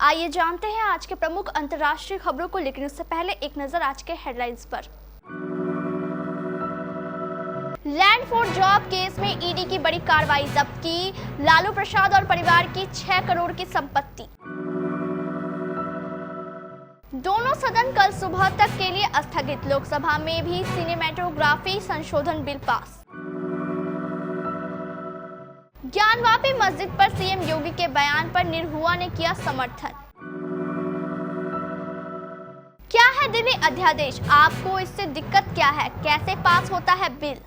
आइए जानते हैं आज के प्रमुख अंतर्राष्ट्रीय खबरों को, लेकिन उससे पहले एक नजर आज के हेडलाइंस पर। लैंड फॉर जॉब केस में ईडी की बड़ी कार्रवाई, जब्त की लालू प्रसाद और परिवार की 6 करोड़ की संपत्ति। दोनों सदन कल सुबह तक के लिए स्थगित, लोकसभा में भी सिनेमेटोग्राफी संशोधन बिल पास। ज्ञानवापी मस्जिद पर सीएम योगी के बयान पर निरहुआ ने किया समर्थन। क्या है दिल्ली अध्यादेश, आपको इससे दिक्कत क्या है, कैसे पास होता है बिल।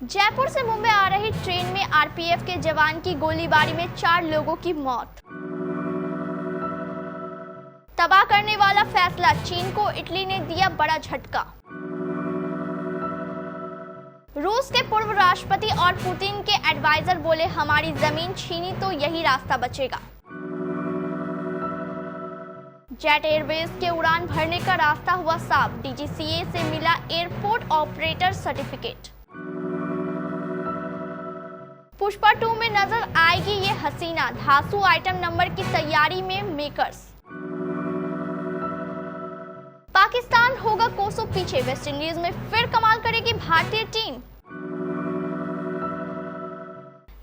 जयपुर से मुंबई आ रही ट्रेन में आरपीएफ के जवान की गोलीबारी में 4 लोगों की मौत। तबाह करने वाला फैसला, चीन को इटली ने दिया बड़ा झटका। रूस के पूर्व राष्ट्रपति और पुतिन के एडवाइजर बोले, हमारी जमीन छीनी तो यही रास्ता बचेगा। जेट एयरवेज के उड़ान भरने का रास्ता हुआ साफ, डीजीसीए से मिला एयरपोर्ट ऑपरेटर सर्टिफिकेट। पुष्पा 2 में नजर आएगी ये हसीना, धांसू आइटम नंबर की तैयारी में मेकर्स। पाकिस्तान होगा कोसों पीछे, वेस्टइंडीज में फिर कमाल करेगी भारतीय टीम।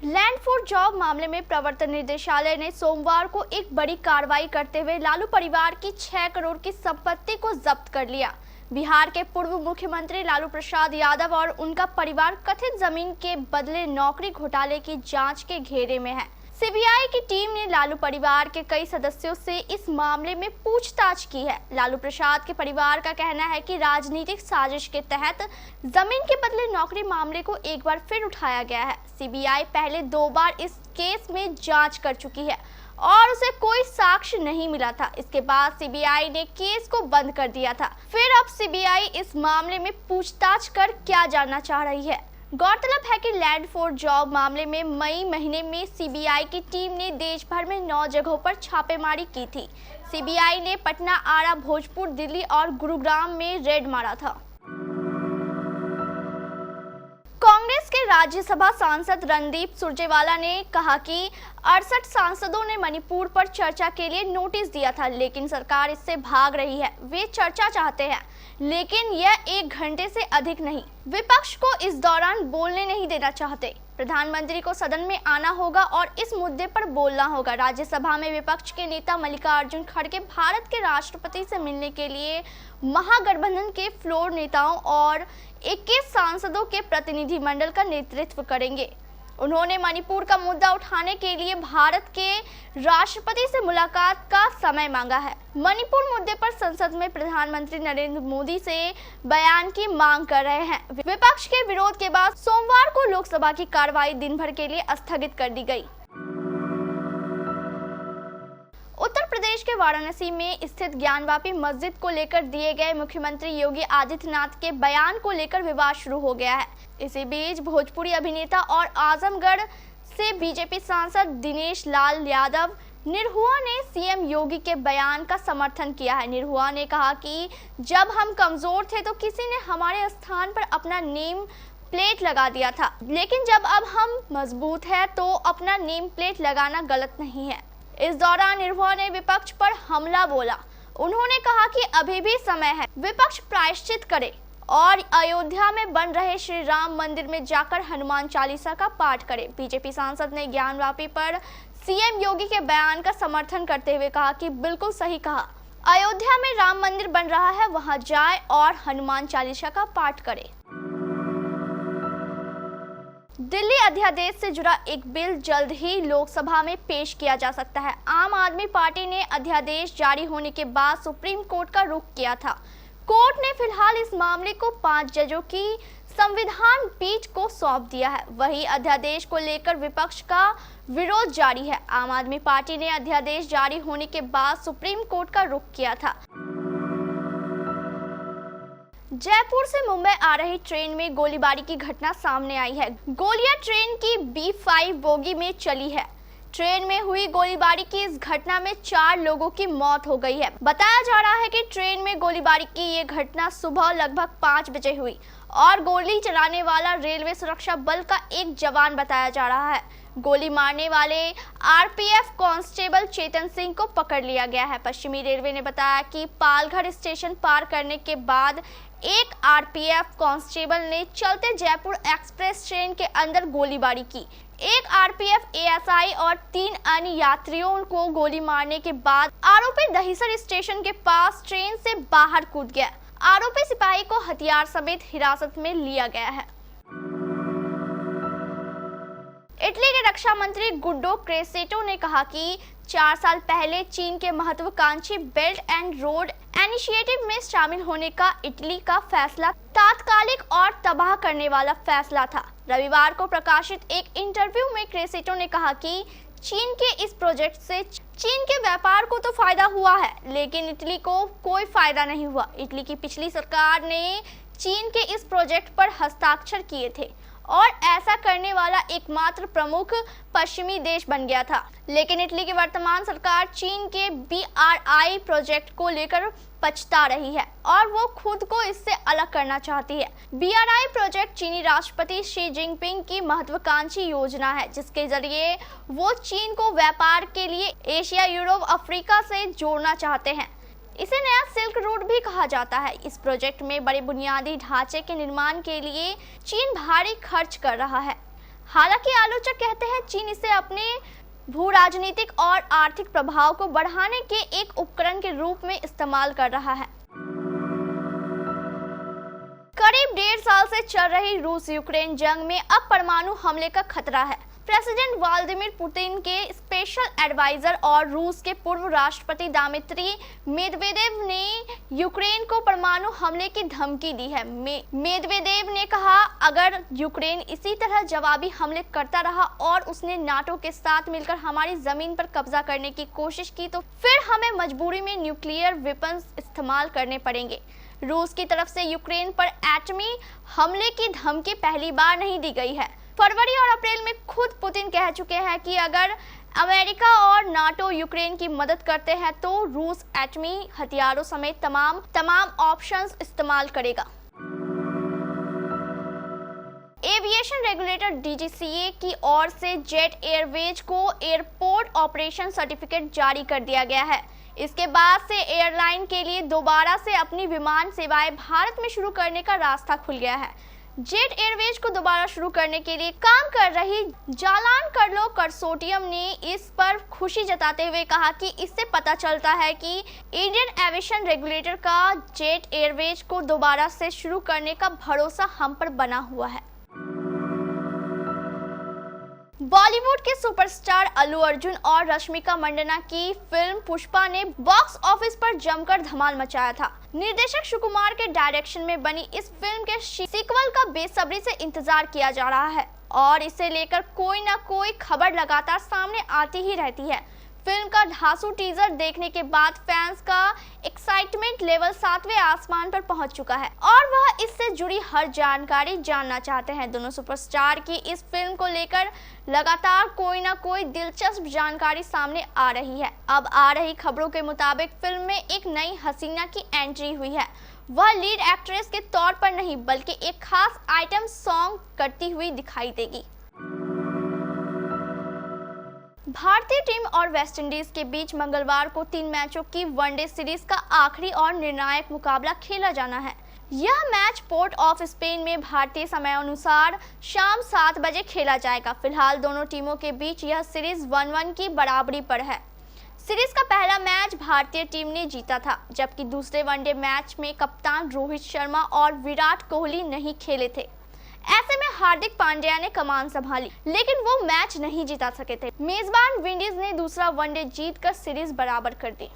लैंड फॉर जॉब मामले में प्रवर्तन निदेशालय ने सोमवार को एक बड़ी कार्रवाई करते हुए लालू परिवार की 6 करोड़ की संपत्ति को जब्त कर लिया। बिहार के पूर्व मुख्यमंत्री लालू प्रसाद यादव और उनका परिवार कथित जमीन के बदले नौकरी घोटाले की जांच के घेरे में है। सीबीआई की टीम ने लालू परिवार के कई सदस्यों से इस मामले में पूछताछ की है। लालू प्रसाद के परिवार का कहना है कि राजनीतिक साजिश के तहत जमीन के बदले नौकरी मामले को एक बार फिर उठाया गया है। सीबीआई पहले 2 बार इस केस में जांच कर चुकी है और उसे कोई साक्ष्य नहीं मिला था। इसके बाद सीबीआई ने केस को बंद कर दिया था। फिर अब सीबीआई इस मामले में पूछताछ कर क्या जानना चाह रही है। गौरतलब है कि लैंड फॉर जॉब मामले में मई महीने में सीबीआई की टीम ने देश भर में 9 जगहों पर छापेमारी की थी। सीबीआई ने पटना, आरा, भोजपुर, दिल्ली और गुरुग्राम में रेड मारा था। कांग्रेस के राज्यसभा सांसद रणदीप सुरजेवाला ने कहा कि 68 सांसदों ने मणिपुर पर चर्चा के लिए नोटिस दिया था, लेकिन सरकार इससे भाग रही है। वे चर्चा चाहते हैं, लेकिन यह 1 घंटे से अधिक नहीं। विपक्ष को इस दौरान बोलने नहीं देना चाहते। प्रधानमंत्री को सदन में आना होगा और इस मुद्दे पर बोलना होगा। राज्यसभा में विपक्ष के नेता मल्लिकार्जुन खड़गे भारत के राष्ट्रपति से मिलने के लिए महागठबंधन के फ्लोर नेताओं और 21 सांसदों के प्रतिनिधिमंडल का नेतृत्व करेंगे। उन्होंने मणिपुर का मुद्दा उठाने के लिए भारत के राष्ट्रपति से मुलाकात का समय मांगा है। मणिपुर मुद्दे पर संसद में प्रधानमंत्री नरेंद्र मोदी से बयान की मांग कर रहे हैं। विपक्ष के विरोध के बाद सोमवार को लोकसभा की कार्रवाई दिन भर के लिए स्थगित कर दी गई। उत्तर प्रदेश के वाराणसी में स्थित ज्ञानवापी मस्जिद को लेकर दिए गए मुख्यमंत्री योगी आदित्यनाथ के बयान को लेकर विवाद शुरू हो गया है। इसी बीच भोजपुरी अभिनेता और आजमगढ़ से बीजेपी सांसद दिनेश लाल यादव निरहुआ ने सीएम योगी के बयान का समर्थन किया है। निरहुआ ने कहा कि जब हम कमजोर थे तो किसी ने हमारे स्थान पर अपना नेम प्लेट लगा दिया था, लेकिन जब अब हम मजबूत हैं तो अपना नेम प्लेट लगाना गलत नहीं है। इस दौरान निरहुआ ने विपक्ष पर हमला बोला। उन्होंने कहा कि अभी भी समय है, विपक्ष प्रायश्चित करे और अयोध्या में बन रहे श्री राम मंदिर में जाकर हनुमान चालीसा का पाठ करे। बीजेपी सांसद ने ज्ञानवापी पर सीएम योगी के बयान का समर्थन करते हुए कहा कि बिल्कुल सही कहा, अयोध्या में राम मंदिर बन रहा है, वहां जाए और हनुमान चालीसा का पाठ करे। दिल्ली अध्यादेश से जुड़ा एक बिल जल्द ही लोकसभा में पेश किया जा सकता है। आम आदमी पार्टी ने अध्यादेश जारी होने के बाद सुप्रीम कोर्ट का रुख किया था। कोर्ट ने फिलहाल इस मामले को 5 जजों की संविधान पीठ को सौंप दिया है। वहीं अध्यादेश को लेकर विपक्ष का विरोध जारी है। आम आदमी पार्टी ने अध्यादेश जारी होने के बाद सुप्रीम कोर्ट का रुख किया था। जयपुर से मुंबई आ रही ट्रेन में गोलीबारी की घटना सामने आई है। गोलियां ट्रेन की B5 बोगी में चली है। ट्रेन में हुई गोलीबारी की इस घटना में 4 लोगों की मौत हो गई है। बताया जा रहा है कि ट्रेन में गोलीबारी की ये घटना सुबह लगभग 5 बजे हुई और गोली चलाने वाला रेलवे सुरक्षा बल का एक जवान बताया जा रहा है। गोली मारने वाले आरपीएफ कांस्टेबल चेतन सिंह को पकड़ लिया गया है। पश्चिमी रेलवे ने बताया कि पालघर स्टेशन पार करने के बाद एक आरपीएफ कांस्टेबल ने चलते जयपुर एक्सप्रेस ट्रेन के अंदर गोलीबारी की। एक आरपीएफ एएसआई और 3 अन्य यात्रियों को गोली मारने के बाद आरोपी दहिसर स्टेशन के पास ट्रेन से बाहर कूद गया। आरोपी सिपाही को हथियार समेत हिरासत में लिया गया है। इटली के रक्षा मंत्री गुड्डो क्रेसेटो ने कहा कि 4 साल पहले चीन के महत्वाकांक्षी बेल्ट एंड रोड इनिशिएटिव में शामिल होने का इटली का फैसला तात्कालिक और तबाह करने वाला फैसला था। रविवार को प्रकाशित एक इंटरव्यू में क्रेसेटो ने कहा कि चीन के इस प्रोजेक्ट से चीन के व्यापार को तो फायदा हुआ है, लेकिन इटली को कोई फायदा नहीं हुआ। इटली की पिछली सरकार ने चीन के इस प्रोजेक्ट पर हस्ताक्षर किए थे और ऐसा करने वाला एकमात्र प्रमुख पश्चिमी देश बन गया था, लेकिन इटली की वर्तमान सरकार चीन के BRI प्रोजेक्ट को लेकर पछता रही है और वो खुद को इससे अलग करना चाहती है। BRI प्रोजेक्ट चीनी राष्ट्रपति शी जिनपिंग की महत्वाकांक्षी योजना है, जिसके जरिए वो चीन को व्यापार के लिए एशिया, यूरोप, अफ्रीका से जोड़ना चाहते हैं। इसे नया सिल्क रूट भी कहा जाता है। इस प्रोजेक्ट में बड़े बुनियादी ढांचे के निर्माण के लिए चीन भारी खर्च कर रहा है। हालांकि आलोचक कहते हैं चीन इसे अपने भू राजनीतिक और आर्थिक प्रभाव को बढ़ाने के एक उपकरण के रूप में इस्तेमाल कर रहा है। करीब 1.5 साल से चल रही रूस यूक्रेन जंग में अब परमाणु हमले का खतरा है। प्रेसिडेंट व्लादिमीर पुतिन के स्पेशल एडवाइजर और रूस के पूर्व राष्ट्रपति दिमित्री मेदवेदेव ने यूक्रेन को परमाणु हमले की धमकी दी है। मेदवेदेव ने कहा, अगर यूक्रेन इसी तरह जवाबी हमले करता रहा और उसने नाटो के साथ मिलकर हमारी जमीन पर कब्जा करने की कोशिश की तो फिर हमें मजबूरी में न्यूक्लियर वेपन्स इस्तेमाल करने पड़ेंगे। रूस की तरफ से यूक्रेन पर एटमी हमले की धमकी पहली बार नहीं दी गई है। फरवरी और अप्रैल में खुद पुतिन कह चुके हैं कि अगर अमेरिका और नाटो यूक्रेन की मदद करते हैं तो रूस एटमी हथियारों समेत तमाम ऑप्शंस इस्तेमाल करेगा। एविएशन रेगुलेटर DGCA की ओर से जेट एयरवेज को एयरपोर्ट ऑपरेशन सर्टिफिकेट जारी कर दिया गया है। इसके बाद से एयरलाइन के लिए दोबारा से अपनी विमान सेवाएं भारत में शुरू करने का रास्ता खुल गया है। जेट एयरवेज को दोबारा शुरू करने के लिए काम कर रही जालान कार्लो कंसोर्टियम ने इस पर खुशी जताते हुए कहा कि इससे पता चलता है कि इंडियन एविएशन रेगुलेटर का जेट एयरवेज को दोबारा से शुरू करने का भरोसा हम पर बना हुआ है। बॉलीवुड के सुपरस्टार अल्लू अर्जुन और रश्मिका मंदाना की फिल्म पुष्पा ने बॉक्स ऑफिस पर जमकर धमाल मचाया था। निर्देशक सुकुमार के डायरेक्शन में बनी इस फिल्म के सीक्वल का बेसब्री से इंतजार किया जा रहा है और इसे लेकर कोई ना कोई खबर लगातार सामने आती ही रहती है। फिल्म का धांसू टीजर देखने के बाद फैंस का एक्साइटमेंट लेवल 7वें आसमान पर पहुंच चुका है और वह इससे जुड़ी हर जानकारी जानना चाहते हैं। दोनों सुपरस्टार की इस फिल्म को लेकर लगातार कोई ना कोई दिलचस्प जानकारी सामने आ रही है। अब आ रही खबरों के मुताबिक फिल्म में एक नई हसीना की एंट्री हुई है। वह लीड एक्ट्रेस के तौर पर नहीं बल्कि एक खास आइटम सॉन्ग करती हुई दिखाई देगी। भारतीय टीम और वेस्टइंडीज के बीच मंगलवार को 3 मैचों की वनडे सीरीज का आखिरी और निर्णायक मुकाबला खेला जाना है। यह मैच पोर्ट ऑफ स्पेन में भारतीय समय अनुसार शाम 7 बजे खेला जाएगा। फिलहाल दोनों टीमों के बीच यह सीरीज 1-1 की बराबरी पर है। सीरीज का पहला मैच भारतीय टीम ने जीता था, जबकि दूसरे वनडे मैच में कप्तान रोहित शर्मा और विराट कोहली नहीं खेले थे। ऐसे में हार्दिक पांड्या ने कमान संभाली, लेकिन वो मैच नहीं जिता सके थे। मेजबान विंडीज ने दूसरा वनडे जीतकर सीरीज बराबर कर दी।